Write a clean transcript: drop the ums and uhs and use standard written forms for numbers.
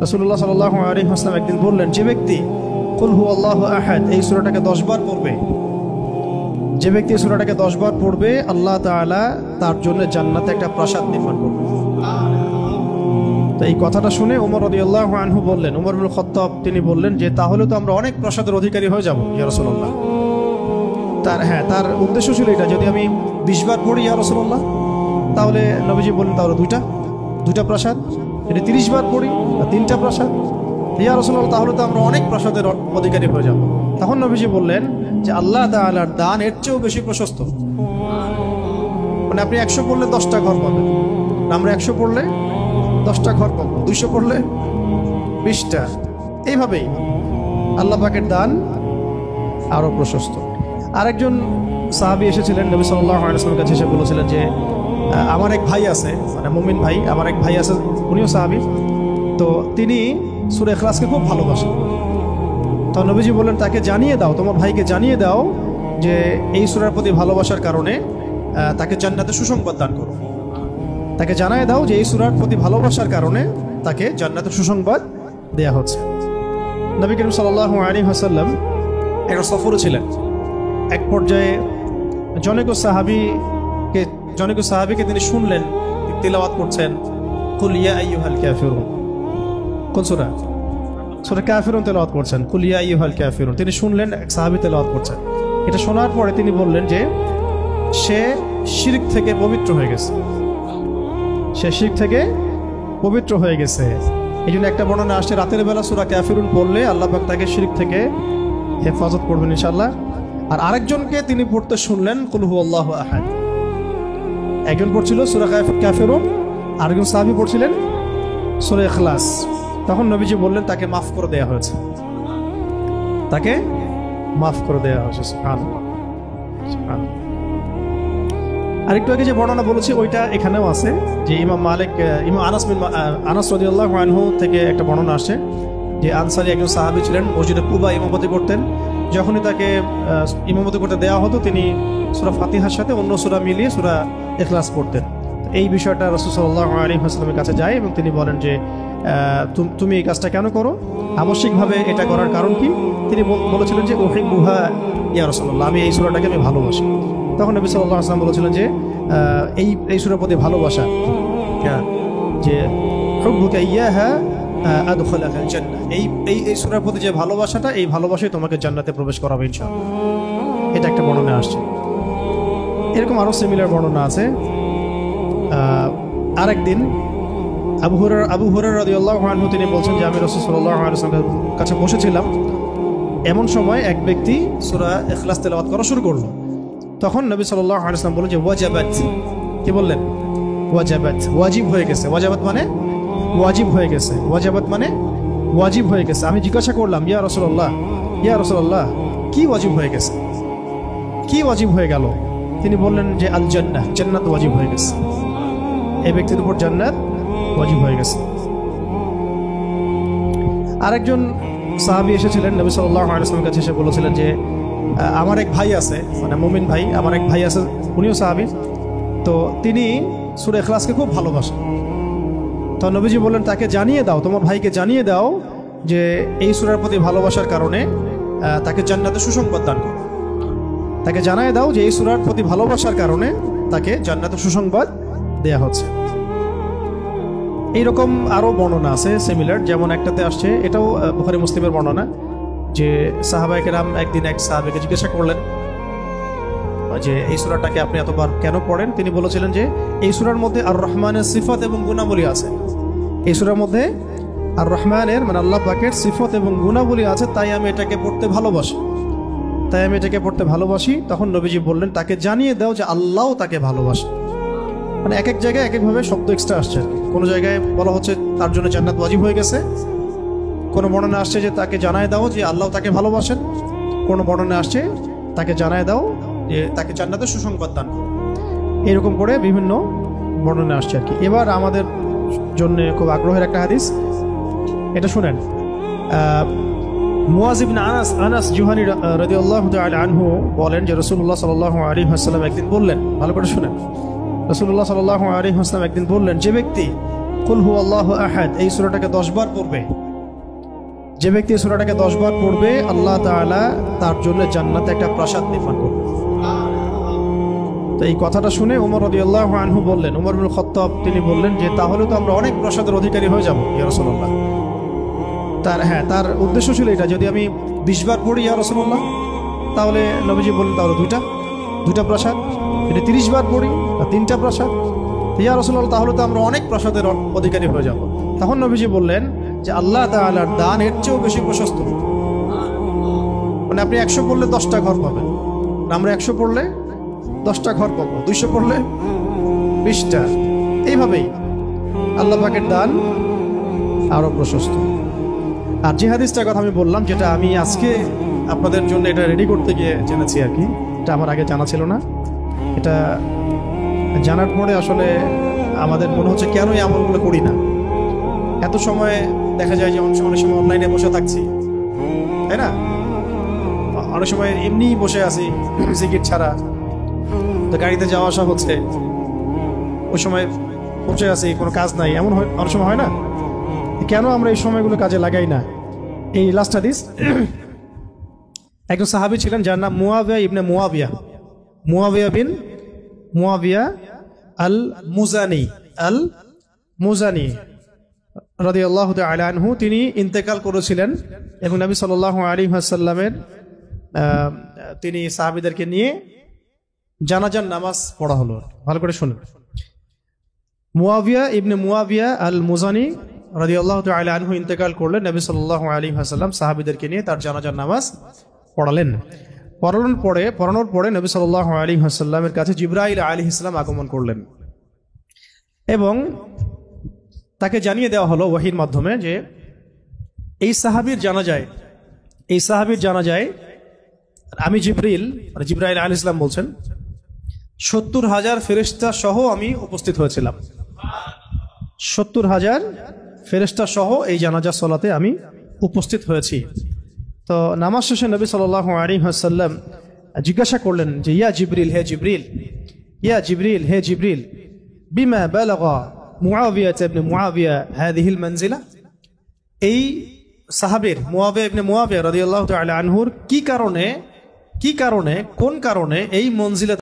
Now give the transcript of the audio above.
রাসূলুল্লাহ সাল্লাল্লাহু আলাইহি ওয়াসাল্লাম একদিন বললেন, যে ব্যক্তি কুল হুয়াল্লাহু আহাদ এই সূরাটাকে 10 বার পড়বে, যে ব্যক্তি এই সূরাটাকে 10 বার পড়বে, আল্লাহ তাআলা তার জন্য জান্নাতে একটা প্রাসাদ নির্মাণ করবে। তো এই কথাটা শুনে ওমর রাদিয়াল্লাহু আনহু বললেন, ওমর ইবনে খাত্তাব তিনি বললেন যে তাহলে তো আমরা অনেক প্রাসাদের অধিকারী হয়ে যাব ইয়া রাসূলুল্লাহ। তার উদ্দেশ্য ছিল এটা, যদি আমি 20 বার পড়ি ইয়া রাসূলুল্লাহ, তাহলে নবীজি বললেন তাহলে দুইটা প্রাসাদ, যদি 30 বার পড়ি 3টা প্রাসাদ ইয়া রাসূলুল্লাহ, তাহলে তো আমরা অনেক প্রাসাদের অধিকারী হয়ে যাব। তখন নবীজি বললেন যে আল্লাহ তাআলার দান এর চেয়েও বেশি প্রশস্ত। মানে আপনি 100 পড়লে 10টা ঘর পাবেন, আমরা 100 পড়লে 10টা ঘর পাবো, 200 পড়লে 20টা। এইভাবেই আল্লাহ পাকের দান আরো প্রশস্ত। আরেকজন সাহাবী এসেছিলেন নবী সাল্লাল্লাহু আলাইহি ওয়াসাল্লামের কাছে, এসে বলেছিলেন যে আমার এক ভাই আছে, মানে মুমিন ভাই, আমার এক ভাই আছে, উনিও সাহাবী, তো তিনি সূরা ইখলাসকে খুব ভালোবাসেন। তো নবীজি বললেন তাকে জানিয়ে দাও, তোমার ভাইকে জানিয়ে দাও যে এই সূরার প্রতি ভালোবাসার কারণে তাকে জান্নাতে সুসংবাদ দান করো। তাকে জানিয়ে দাও যে এই সূরার প্রতি ভালোবাসার কারণে তাকে জান্নাতে সুসংবাদ দেয়া হচ্ছে। নবী করিম সাল্লাল্লাহু আলাইহি ওয়াসাল্লাম একটা সফরে ছিলেন। এক পর্যায়ে জনৈক সাহাবীকে তিনি শুনলেন তিলাওয়াত করছেন কুল ইয়া আইয়ুহাল কাফিরুন। কোন সূরা? সূরা কাফিরুন তেলাওয়াত করছেন, কুল ইয়া আইয়ুহাল কাফিরুন। তিনি শুনলেন এক সাহাবী তেলাওয়াত করছেন। এটা শোনার পরে তিনি বললেন যে সে শিরক থেকে পবিত্র হয়ে গেছে, সে শিরক থেকে পবিত্র হয়ে গেছে। এই জন্য একটা বর্ণনা আসছে রাতের বেলা সূরা কাফিরুন পড়লে আল্লাহ পাক তাকে শিরক থেকে হেফাজত করবেন ইনশাআল্লাহ। আর আরেকজনকে তিনি পড়তে শুনলেন কুল হুয়াল্লাহু আহাদ। একজন পড়ছিল সূরা কাফিরুন, আরেকজন সাহাবী পড়ছিলেন সূরা ইখলাস। তখন নবীজি বললেন তাকে মাফ করে দেয়া হয়েছে, তাকে মাফ করে দেয়া হয়েছে। সুবহানাল্লাহ, সুবহানাল্লাহ। আরেকটু আগে যে বর্ণনা বলেছি ওইটা এখানেও আছে, যে ইমাম আনাস রাদিয়াল্লাহু আনহু থেকে একটা বর্ণনা আসে যে আনসারী একজন সাহাবী ছিলেন, মসজিদে কুবা ইমামতি করতেন। যখনই তাকে ইমামতি করতে দেওয়া হতো তিনি সূরা ফাতিহার সাথে অন্য সূরা মিলিয়ে সূরা ইখলাস পড়তেন। এই বিষয়টা রাসূল সাল্লাল্লাহু আলাইহি ওয়াসাল্লামের কাছে যায় এবং তিনি বলেন যে তুমি এই কাজটা কেন করো, আবশ্যিকভাবে এটা করার কারণ কি? তিনি বলেছিলেন যে উহিব্বুহা ইয়া রাসূলুল্লাহ, আমি এই সূরাটাকে আমি ভালোবাসি। তখন নবী সাল্লাল্লাহু আলাইহি ওয়াসাল্লাম বলেছিলেন যে এই সূরার প্রতি ভালোবাসা, যে হুব্বুকা ইয়াহা আদখালাকাল জান্নাহ, এই সূরার প্রতি যে ভালোবাসাটা, এই ভালোবাসাই তোমাকে জান্নাতে প্রবেশ করাবে ইনশাআল্লাহ। এটা একটা বর্ণনা আসছে। এরকম আরো সিমিলার বর্ণনা আছে। আরেকদিন আবু হুরায়রা রাদিয়াল্লাহু আনহু তিনি বলছেন যে আমি রাসূল সাল্লাল্লাহু আলাইহি ওয়াসাল্লামের কাছে বসেছিলাম, এমন সময় এক ব্যক্তি সূরা ইখলাস তেলাওয়াত করা শুরু করলো। তখন নবী সাল্লাল্লাহু আলাইহি ওয়াসাল্লাম বললেন যে ওয়াজাবাত। কি বললেন? ওয়াজাবাত, ওয়াজিব হয়ে গেছে। ওয়াজাবাত মানে ওয়াজিব হয়ে গেছে, ওয়াজাবাত মানে ওয়াজিব হয়ে গেছে। আমি জিজ্ঞাসা করলাম ইয়া রাসূলুল্লাহ কি ওয়াজিব হয়ে গেছে, কি ওয়াজিব হয়ে গেল? তিনি বললেন যে আল জান্নাহ, জান্নাত ওয়াজিব হয়ে গেছে, এই ব্যক্তির উপর জান্নাত ওয়াজিব হয়ে গেছে। আরেকজন সাহাবী এসেছিলেন নবী সাল্লাল্লাহু আলাইহি ওয়াসাল্লামের কাছে, এসে বলেছিলেন যে আমার এক ভাই আছে, মানে মুমিন ভাই, আমার এক ভাই আছে, উনিও সাহাবী, তো তিনি সূরা ইখলাসকে খুব ভালোবাসেন। তো নবীজি বললেন তাকে জানিয়ে দাও, তোমার ভাইকে জানিয়ে দাও যে এই সূরার প্রতি ভালোবাসার কারণে তাকে জান্নাতে সুসংবাদ দান করো। তাকে জানিয়ে দাও যে এই সূরার প্রতি ভালোবাসার কারণে তাকে জান্নাতে সুসংবাদ দেয়া হচ্ছে। এইরকম আরো বর্ণনা আছে সিমিলার, যেমন একটাতে আসছে, এটাও বুখারী মুসলিমের বর্ণনা, যে সাহাবায়ে কেরাম একদিন এক সাহাবীকে জিজ্ঞাসা করলেন যে এই সূরাটাকে আপনি এতবার কেন পড়েন? তিনি বলেছিলেন যে এই সূরার মধ্যে আর রহমানের সিফত এবং গুণাবলী আছে, এই সূরার মধ্যে আর রহমানের মানে আল্লাহ পাকের সিফত এবং গুণাবলী আছে, তাই আমি এটাকে পড়তে ভালোবাসি। তখন নবীজি বললেন তাকে জানিয়ে দাও যে আল্লাহও তাকে ভালোবাসে। মানে এক এক জায়গায় এক একভাবে শব্দ এক্সট্রা আসছে। কোনো জায়গায় বলা হচ্ছে তার জন্য জান্নাত ওয়াজিব হয়ে গেছে, কোনো বর্ণনা আসছে যে তাকে জানায় দাও যে আল্লাহ তাকে ভালোবাসেন, কোনো বর্ণনা আসছে তাকে জানায় দাও যে তাকে জান্নাতে সুসংবাদ দান করো। এরকম করে বিভিন্ন বর্ণনা আসছে আর কি। এবার আমাদের জন্য খুব আগ্রহের একটা হাদিস, এটা শুনেন। মুয়াজ ইবনে আনাস জুহানী রাদিয়াল্লাহু তাআলা আনহু বলেন যে রাসূলুল্লাহ সাল্লাল্লাহু আলাইহি ওয়াসাল্লাম একদিন বললেন, ভালো করে শুনেন, রাসূলুল্লাহ সাল্লাল্লাহু আলাইহি ওয়াসাল্লাম একদিন বললেন, যে ব্যক্তি কুল হুয়াল্লাহু আহাদ এই সূরাটাকে 10 বার পড়বে, যে ব্যক্তি এই সূরাটাকে 10 বার পড়বে আল্লাহ তাআলা তার জন্য জান্নাতে একটা প্রাসাদ নির্মাণ করবে। তো এই কথাটা শুনে ওমর রাদিয়াল্লাহু আনহু বললেন, ওমর ইবনে খাত্তাব তিনি বললেন যে তাহলে তো আমরা অনেক প্রাসাদের অধিকারী হয়ে যাব ইয়া রাসূলুল্লাহ। তার উদ্দেশ্য ছিল এটা, যদি আমি 20 বার পড়ি ইয়া রাসূলুল্লাহ তাহলে নবীজি বললেন তাহলে দুইটা প্রাসাদ, যদি 30 বার পড়ি তা 3টা প্রাসাদ, ইয়া রাসূলুল্লাহ তাহলে তো আমরা অনেক প্রাসাদের অধিকারী হয়ে যাব। তখন নবীজি বললেন যে আল্লাহ তাআলার দান এর চেয়েও বেশি প্রশস্ত, মানে আপনি 100 পড়লে 10টা ঘর পাবেন, আমরা 100 পড়লে 10টা ঘর পাবো, 200 পড়লে 20টা। এইভাবেই আল্লাহ পাকের দান আরো প্রশস্ত। আর যে হাদিসটার কথা আমি বললাম, যেটা আমি আজকে আপনাদের জন্য এটা রেডি করতে গিয়ে জেনেছি আর কি, এটা আমার আগে জানা ছিল না। এটা জানার পরে আসলে আমাদের মনে হচ্ছে কেন এই আমলগুলো করি না। এত সময় দেখা যায় যে অনেক সময় অনলাইনে বসে থাকছি, তাই না? অনেক সময় এমনি বসে আছি টিকিট ছাড়া, তো গাড়িতে যাওয়া আসা হচ্ছে, ওই সময় বসে আছি, কোনো কাজ নাই, এমন অনেক সময় হয় না? কেন আমরা এই সময়গুলো কাজে লাগাই না? এই লাস্ট হাদিস, একজন সাহাবী ছিলেন যার নাম মুয়াবিয়া ইবনে মুয়াবিয়া বিন মুয়াবিয়া আল মুজানি রাদিয়াল্লাহু তাআলা আনহু। তিনি ইন্তেকাল করেছিলেন এবং নবী সাল্লাল্লাহু আলাইহি ওয়াসাল্লামের তিনি সাহাবীদেরকে নিয়ে জানাজার নামাজ পড়া হলো। ভালো করে শুনুন, মুয়াবিয়া ইবনে মুয়াবিয়া আল মুজানি রাদিয়াল্লাহু তাআলা আনহু ইন্তেকাল করলেন, নবী সাল্লাল্লাহু আলাইহি ওয়াসাল্লাম সাহাবীদেরকে নিয়ে তার জানাজার নামাজ পড়ানোর পরে নবী সাল্লাল্লাহু আলাইহি ওয়াসাল্লামের কাছে জিবরাইল আলাইহিস সালাম আগমন করলেন এবং তাকে জানিয়ে দেওয়া হলো ওহীর মাধ্যমে যে এই সাহাবীর জানাজায় আমি জিবরাইল আলাইহিস সালাম বলছেন 70,000 ফেরেশতা সহ আমি উপস্থিত হয়েছিলাম। 70,000 ফেরেশতা সহ এই জানাজা সালাতে আমি উপস্থিত হয়েছি। তো নামাজ শেষে নবী সাল্লাল্লাহু আলাইহি ওয়াসাল্লাম জিজ্ঞাসা করলেন যে ইয়া জিবরিল হে জিবরিল বিমা বালাগা মুআবিয়া ইবনে মুআবিয়া হাযিহিল মানজিলা, এই সাহাবীর মুআবিয়া ইবনে মুআবিয়া রাদিয়াল্লাহু তাআলা আনহুর কোন কারণে এই মঞ্জিলা